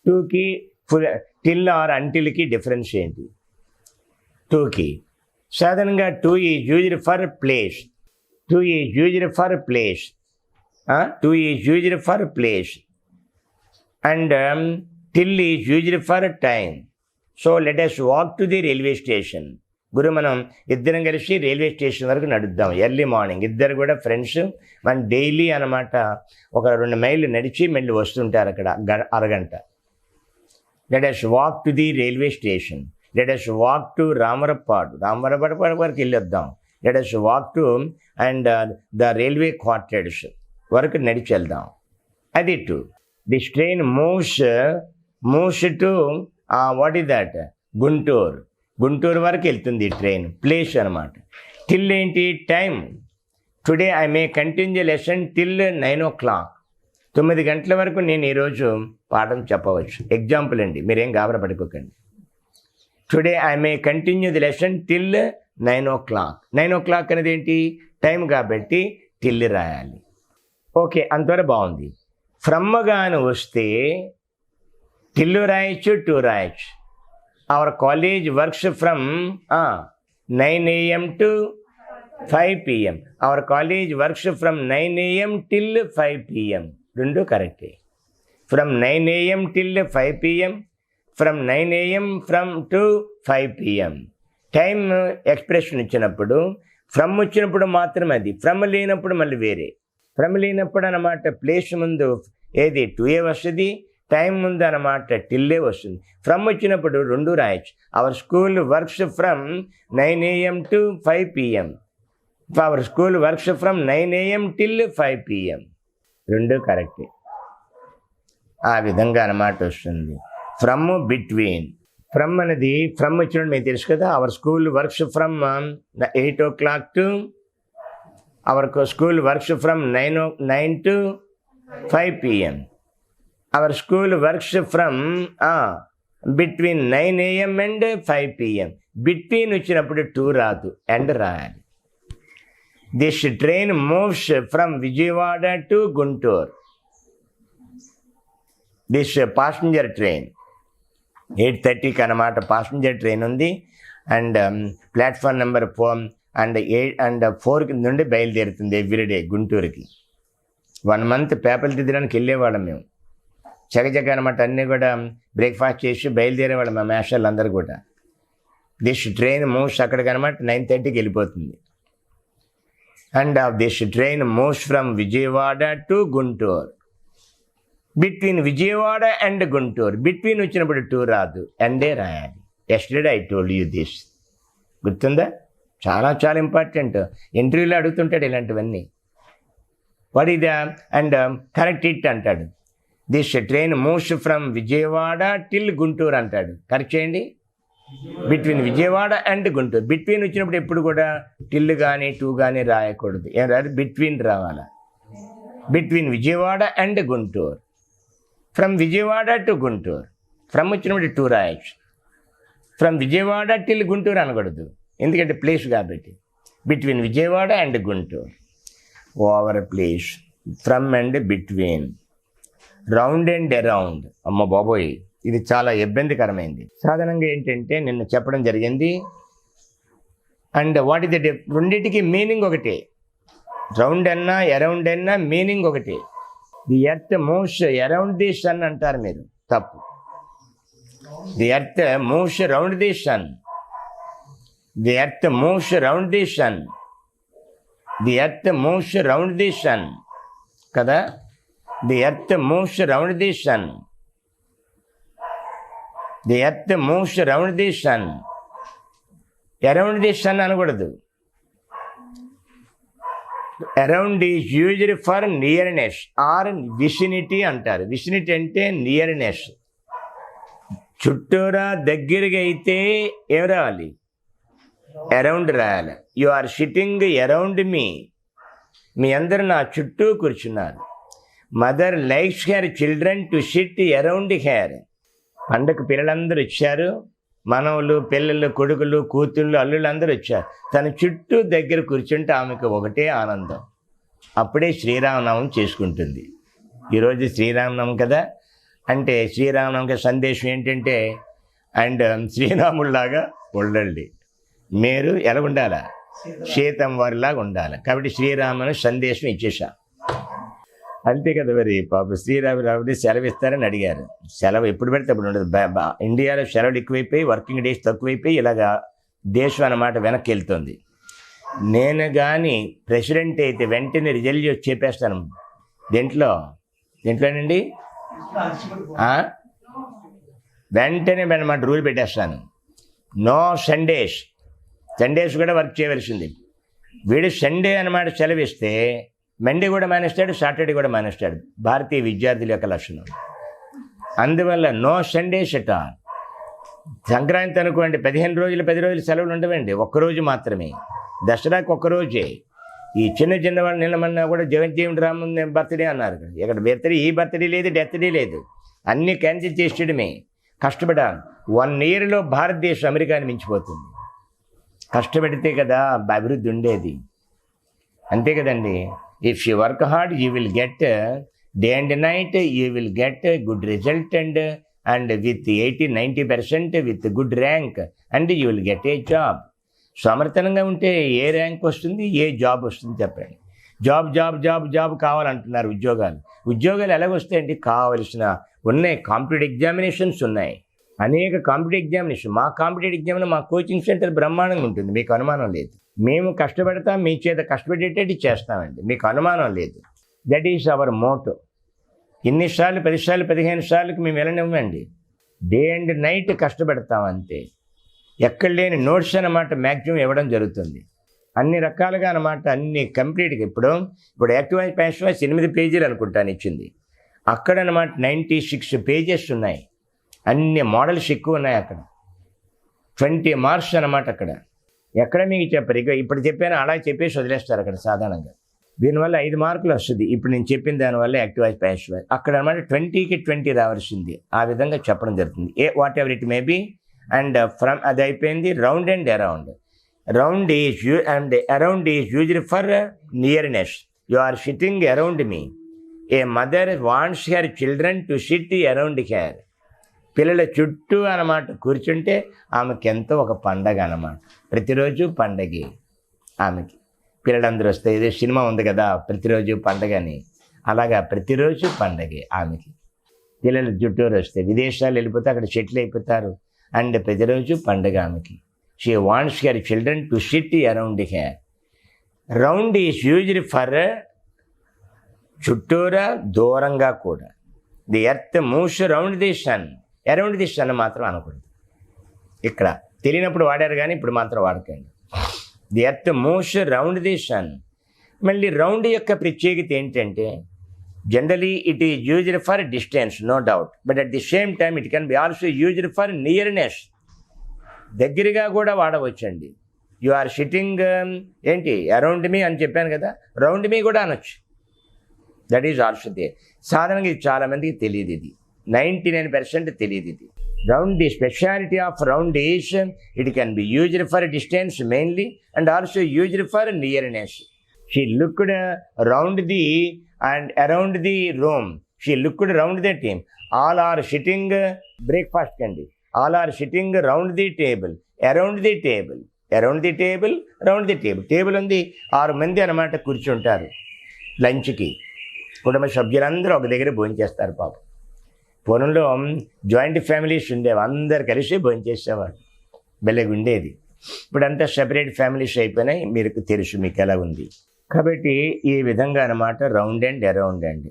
టూకి till are అంటిల్కి difference ఏంటి? టూకి సాధారణంగా two is used for place. Two is used for place. Two is used for place and till is used for time. So let us walk to the railway station. గురు మనం ఇద్దరం కలిసి railway station వరకు నడుద్దాం early morning. ఇద్దరు కూడా friends. మనం daily అన్నమాట ఒక 2 మైళ్ళు నడిచి మళ్ళీ వస్తుంటారు అక్కడ అరగంట. Let us walk to the railway station. Let us walk to Ramavarapadu వరకు వెళ్ళొద్దాం. Let us walk to and the railway quarters వరకు నడిచి వెళ్దాం. అది two. This train moves to what is that? Guntur వరకు వెళ్తుంది ఈ ట్రైన్. ప్లేస్ అనమాట. టిల్ ఏంటి? Time. Today I may continue lesson till 9 o'clock. 9 గంటల వరకు నేను ఈరోజు పాఠం చెప్పవచ్చు. ఎగ్జాంపుల్ అండి, మీరేం గాబరపడుకోకండి. Today I may continue the lesson till 9 o'clock. 9 o'clock అనేది ఏంటి? టైం కాబట్టి టిల్ రాయాలి. ఓకే, అంతవరకు బాగుంది. ఫ్రమ్గాను వస్తే టిల్లు రాయొచ్చు, టూ రాయొచ్చు. Hour college works from 9 AM to 5 PM. Hour college works from 9 AM till 5 PM. రెండు కరెక్టే. From 9 AM till 5 PM. From 9 AM to 5 PM. Time expression ఇచ్చినప్పుడు ఫ్రమ్ వచ్చినప్పుడు మాత్రం అది. ఫ్రమ్ లేనప్పుడు మళ్ళీ వేరే. ఫ్రమ్ లేనప్పుడు అన్నమాట ప్లేస్ ముందు ఏది 2A వస్తుంది, టైం ముందు అన్నమాట టిల్లే వస్తుంది. ఫ్రమ్ వచ్చినప్పుడు రెండు రాయొచ్చు. Our school works from 9 AM to 5 PM. Our school works from 9 AM till 5 PM. రెండు కరెక్టే. ఆ విధంగా అన్నమాట వస్తుంది. From, between. ఫ్రమ్ అనేది ఫ్రమ్ వచ్చినప్పుడు మీకు తెలుసు కదా. Our school works from 8 o'clock to our school works from 9 to 5 PM. Our school works from between 9 AM and 5 PM. Between వచ్చినప్పుడు 2 రాదు, and రాయాలి. This train moves from Vijayawada to Guntur. This passenger train 8:30కి అన్నమాట passenger train ఉంది. And platform number 4 and 4 నుండి బయలుదేరుతుంది everyday గుంటూరుకి. 1 month పేపర్లు దిద్దడానికి వెళ్ళేవాళ్ళం మేము. చకచక అనమాట అన్నీ కూడా బ్రేక్ఫాస్ట్ చేసి బయలుదేరేవాళ్ళం మా మేషాలు అందరూ కూడా. దిస్ ట్రైన్ మూవ్స్ అక్కడికి అనమాట 9:30కి వెళ్ళిపోతుంది. And this train moves from Vijayawada to Guntur. Between Vijayawada and Guntur. Between వచ్చినప్పుడు 2 రాదు, అండే రాయాలి. Yesterday I told you this. గుర్తుందా? చాలా చాలా ఇంపార్టెంట్. ఇంటర్వ్యూలో అడుగుతుంటాడు ఇలాంటివన్నీ. What is the and correct it అంటాడు. This train moves from Vijayawada till Guntur అంటాడు. కరెక్ట్ చేయండి. Between Vijayawada and Guntur. Between వచ్చినప్పుడు ఎప్పుడు కూడా టిల్ కానీ 2 కానీ రాయకూడదు. ఏం రాదు, బిట్వీన్ రావాలా. Between Vijayawada and Guntur. From Vijayawada to Guntur. From వచ్చినప్పుడు 2 రాయొచ్చు. ఫ్రమ్ విజయవాడ టిల్ గుంటూరు అనకూడదు, ఎందుకంటే ప్లేస్ కాబట్టి. Between Vijayawada and Guntur. Over place. From and between. Round and around. అమ్మ బాబోయ్, ఇది చాలా ఇబ్బందికరమైంది. సాధారణంగా ఏంటంటే నిన్న చెప్పడం జరిగింది. అండ్ వాట్ ఇస్ ద రెండింటికి మీనింగ్ ఒకటే. రౌండ్ అన్నా అరౌండ్ అన్నా మీనింగ్ ఒకటే. The earth moves around the sun అంటారు మీరు, తప్పు. The earth moves round the sun. The earth moves round the sun. The earth moves round the sun కదా. The earth moves round the sun. The earth moves round the sun. Around the sun అనకూడదు. Around is used for nearness or vicinity అంటారు. Vicinity అంటే nearness. చుట్టూరా దగ్గరగా అయితే ఏం రావాలి? Around రాయాలి. You are sitting around me. మీ అందరు నా చుట్టూ కూర్చున్నారు. Mother likes her children to sit around her. పండగ పిల్లలందరూ వచ్చారు. మనవలు, పిల్లలు, కొడుకులు, కూతుళ్ళు, అల్లుళ్ళు అందరూ వచ్చారు. తన చుట్టూ దగ్గర కూర్చుంటే ఆమెకు ఒకటే ఆనందం. అప్పుడే శ్రీరామనామం చేసుకుంటుంది. ఈరోజు శ్రీరామనామం కదా, అంటే శ్రీరామునికి సందేశం ఏంటంటే, అండ్ శ్రీరాముల్లాగా ఉండండి, మీరు ఎలా ఉండాలా, సీతం వారిలాగా ఉండాలి. కాబట్టి శ్రీరాముని సందేశం ఇచ్చేసా, అంతే కదా. మరి పాప శ్రీరాముని సెలవు ఇస్తారని అడిగారు. సెలవు ఎప్పుడు పెడితే అప్పుడు ఉండదు. ఇండియాలో సెలవులు ఎక్కువైపోయి, వర్కింగ్ డేస్ తక్కువైపోయి, ఇలాగా దేశం అన్నమాట వెనక్కి వెళ్తుంది. నేను కానీ ప్రెసిడెంట్ అయితే వెంటనే రిజల్ట్ చేసి చెప్పేస్తాను. దేంట్లోనండి వెంటనే అన్నమాట రూల్ పెట్టేస్తాను. నో సండేస్ కూడా వర్క్ చేయవలసింది. వీడు సండే అన్నమాట సెలవు ఇస్తే మండే కూడా మానేస్తాడు, సాటర్డే కూడా మానేస్తాడు. భారతీయ విద్యార్థుల యొక్క లక్షణం. అందువల్ల no Sundays at all. Sankranti అనుకోండి, 15 రోజులు 10 రోజులు సెలవులు ఉండవండి, ఒక్కరోజు మాత్రమే. దసరాకి ఒక్కరోజే. ఈ చిన్న వాళ్ళు నిన్నమన్నా కూడా జగజ్జీవన్ రామన్ బర్త్డే అన్నారు. ఇక్కడ బర్త్డే, ఈ బర్త్డే లేదు, డెత్ డే లేదు, అన్నీ క్యాన్సిల్ చేసేయడమే. కష్టపడాలి. 1 yearలో భారతదేశం అమెరికాని మించిపోతుంది. కష్టపడితే కదా అభివృద్ధి ఉండేది, అంతే కదండి. If you work hard you will get day and night, you will get good result and with 80-90% with good rank, and you will get a job. సమర్థనంగా ఉంటే ఏ ర్యాంక్ వస్తుంది, ఏ జాబ్ వస్తుంది చెప్పండి. జాబ్ కావాలంటున్నారు. ఉద్యోగాలు ఎలాగొస్తాయండి? కావలసిన ఉన్నాయి. కాంపిటేటివ్ ఎగ్జామినేషన్స్ ఉన్నాయి, అనేక కాంపిటేటివ్ ఎగ్జామినేషన్. మా కాంపిటేటివ్ ఎగ్జామిన్ మా కోచింగ్ సెంటర్ బ్రహ్మాండంగా ఉంటుంది, మీకు అనుమానం లేదు. మేము కష్టపడతాం, మీ చేత కష్టపెట్టేటట్టు చేస్తామండి, మీకు అనుమానం లేదు. That is our motto. ఇన్నిసార్లు 10 సార్లు 15 సార్లకి మేము వెళ్ళనివ్వండి. డే అండ్ నైట్ కష్టపెడతాం అంతే. ఎక్కడ లేని నోట్స్ అన్నమాట మ్యాక్సిమం ఇవ్వడం జరుగుతుంది, అన్ని రకాలుగా అన్నమాట, అన్ని కంప్లీట్గా. ఇప్పుడు యాక్టివ్ వైజ్ ప్యాసివ్ వైజ్ 8 పేజీలు అనుకుంటాను ఇచ్చింది. అక్కడ అన్నమాట 96 పేజెస్ ఉన్నాయి, అన్ని మోడల్స్ ఎక్కువ ఉన్నాయి. అక్కడ 20 మార్క్స్ అన్నమాట. అక్కడ ఎక్కడ మీకు చెప్పరు. ఇక ఇప్పుడు చెప్పాను అలా చెప్పేసి వదిలేస్తారు అక్కడ సాధారణంగా. దీనివల్ల 5 మార్కులు వస్తుంది. ఇప్పుడు నేను చెప్పిన దానివల్ల యాక్టివ్ వైజ్ ప్యాసివ్ వైజ్ అక్కడ అనమాట 20కి 20 రావాల్సింది. ఆ విధంగా చెప్పడం జరుగుతుంది. Whatever it may be. And from అది అయిపోయింది. Round and around. Round is around is used for nearness. You are sitting around me. A mother wants her children to sit around her. పిల్లల చుట్టూ అన్నమాట కూర్చుంటే ఆమెకి ఎంతో ఒక పండగ అన్నమాట. ప్రతిరోజు పండగే ఆమెకి. పిల్లలందరూ వస్తే ఏదో సినిమా ఉంది కదా, ప్రతిరోజు పండగ అని, అలాగా ప్రతిరోజు పండగే ఆమెకి. పిల్లలు చుట్టూరు వస్తే విదేశాలు వెళ్ళిపోతే అక్కడ సెటిల్ అయిపోతారు. అండ్ ప్రతిరోజు పండగ ఆమెకి. She wants her children to sit around her. Round is used for చుట్టూరా, దూరంగా కూడా. The earth moves round the sun. Around the sun మాత్రం అనకూడదు. ఇక్కడ తెలియనప్పుడు వాడారు కానీ ఇప్పుడు మాత్రం వాడకండి. The earth moves round the sun. మళ్ళీ రౌండ్ యొక్క ప్రత్యేకత ఏంటంటే, generally it is used for distance, no doubt, but at the same time it can be also used for nearness. దగ్గరగా కూడా వాడవచ్చండి. యు ఆర్ సిట్టింగ్ ఏంటి అరౌండ్ మీ అని చెప్పాను కదా, రౌండ్ మీ కూడా అనొచ్చు. That is also they. సాధారణంగా ఇది చాలామందికి తెలియదు, ఇది 99% తెలియదు ఇది. Round, the speciality of round is it can be used for distance mainly and also used for nearness. She looked round the and around the room. She looked round the team. All are sitting, breakfast కండి, all are sitting round the table, around the table, around the table, round the table. Table ఉంది, 6 మంది అన్నమాట కూర్చుంటారు లంచ్కి. కుటుంబ సభ్యులందరూ ఒక దగ్గర భోంచేస్తారు. పాపం పూర్వంలో జాయింట్ ఫ్యామిలీస్ ఉండేవి, అందరు కలిసి భోంచేసేవారు, భలేగా ఉండేది. ఇప్పుడంతా సెపరేట్ ఫ్యామిలీస్ అయిపోయినాయి, మీకు తెలుసు మీకు ఎలా ఉంది. కాబట్టి ఈ విధంగా అన్నమాట రౌండ్ అండ్ అరౌండ్ అండి.